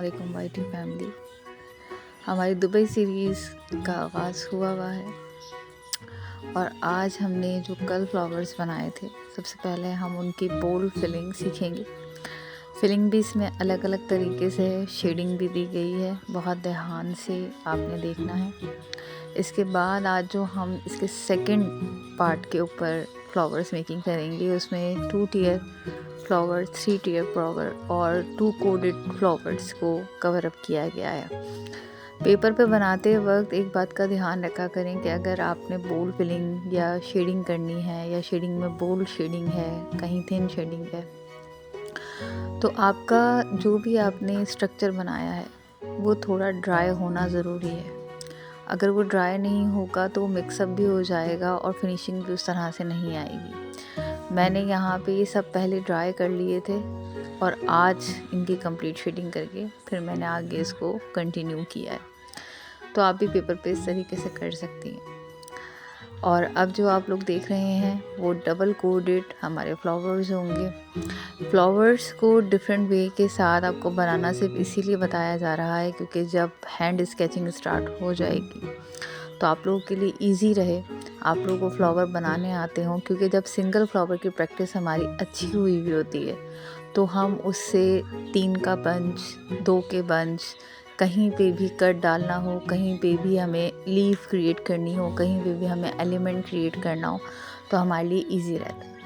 अलैकुम वाइटी फैमिली। हमारी Dubai series का आगाज़ हुआ है और आज हमने जो कल फ्लावर्स बनाए थे, सबसे पहले हम उनकी बोल्ड फिलिंग सीखेंगे। फिलिंग भी इसमें अलग अलग तरीके से है, शेडिंग भी दी गई है, बहुत ध्यान से आपने देखना है। इसके बाद आज जो हम इसके सेकंड पार्ट के ऊपर फ्लावर्स मेकिंग करेंगे, उसमें 2 टियर फ्लावर, 3 टियर फ्लावर और 2 कोडेड फ्लावर्स को कवर अप किया गया है। पेपर पे बनाते वक्त एक बात का ध्यान रखा करें कि अगर आपने बोल्ड फिलिंग या शेडिंग करनी है या शेडिंग में बोल्ड शेडिंग है, कहीं थिन शेडिंग है, तो आपका जो भी आपने स्ट्रक्चर बनाया है वो थोड़ा ड्राई होना ज़रूरी है। अगर वो ड्राई नहीं होगा तो मिक्सअप भी हो जाएगा और फिनिशिंग भी उस तरह से नहीं आएगी। मैंने यहाँ पे ये सब पहले ड्राई कर लिए थे और आज इनकी कंप्लीट शेडिंग करके फिर मैंने आगे इसको कंटिन्यू किया है। तो आप भी पेपर पे इस तरीके से कर सकती हैं। और अब जो आप लोग देख रहे हैं वो डबल कोडेड हमारे फ्लावर्स होंगे। फ्लावर्स को डिफरेंट वे के साथ आपको बनाना सिर्फ इसीलिए बताया जा रहा है क्योंकि जब हैंड स्केचिंग स्टार्ट हो जाएगी तो आप लोगों के लिए इजी रहे, आप लोगों को फ्लावर बनाने आते हों। क्योंकि जब सिंगल फ्लावर की प्रैक्टिस हमारी अच्छी हुई भी होती है तो हम उससे 3 का बंच, 2 के बंच, कहीं पे भी कट डालना हो, कहीं पे भी हमें लीफ क्रिएट करनी हो, कहीं पे भी हमें एलिमेंट क्रिएट करना हो तो हमारे लिए इजी रहता है।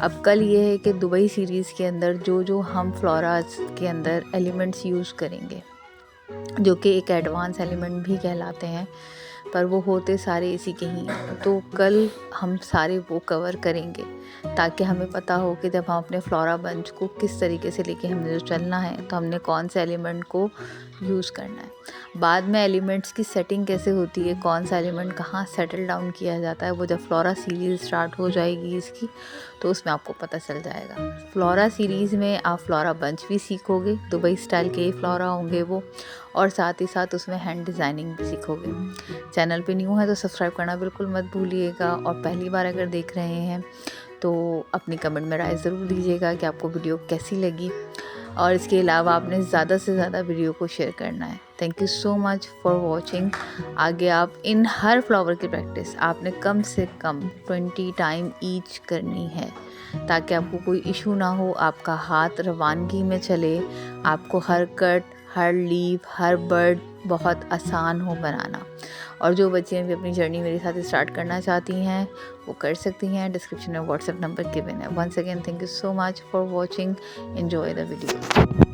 अब कल ये है कि दुबई सीरीज़ के अंदर जो हम फ्लोरास के अंदर एलिमेंट्स यूज़ करेंगे, जो कि एक एडवांस एलिमेंट भी कहलाते हैं, पर वो होते सारे इसी के ही हैं। तो कल हम सारे वो कवर करेंगे ताकि हमें पता हो कि जब हम अपने फ्लोरा बंच को किस तरीके से लेके हमने जो चलना है तो हमने कौन से एलिमेंट को यूज़ करना है। बाद में एलिमेंट्स की सेटिंग कैसे होती है, कौन सा एलिमेंट कहाँ सेटल डाउन किया जाता है, वो जब फ्लोरा सीरीज़ स्टार्ट हो जाएगी इसकी तो उसमें आपको पता चल जाएगा। फ्लोरा सीरीज़ में आप फ्लोरा बंच भी सीखोगे, दुबई स्टाइल के फ्लोरा होंगे वो, और साथ ही साथ उसमें हैंड डिज़ाइनिंग भी सीखोगे। चैनल पे न्यू है तो सब्सक्राइब करना बिल्कुल मत भूलिएगा और पहली बार अगर देख रहे हैं तो अपनी कमेंट में राय ज़रूर दीजिएगा कि आपको वीडियो कैसी लगी। और इसके अलावा आपने ज़्यादा से ज़्यादा वीडियो को शेयर करना है। Thank you so much for watching. आगे आप इन हर फ्लावर की प्रैक्टिस आपने कम से कम 20 टाइम ईच करनी है ताकि आपको कोई इशू ना हो, आपका हाथ रवानगी में चले, आपको हर कट, हर लीफ, हर बर्ड बहुत आसान हो बनाना। और जो बच्चियाँ भी अपनी जर्नी मेरे साथ स्टार्ट करना चाहती हैं वो कर सकती हैं। डिस्क्रिप्शन में व्हाट्सएप नंबर गिवन है। Once again thank you so much for watching. Enjoy the video.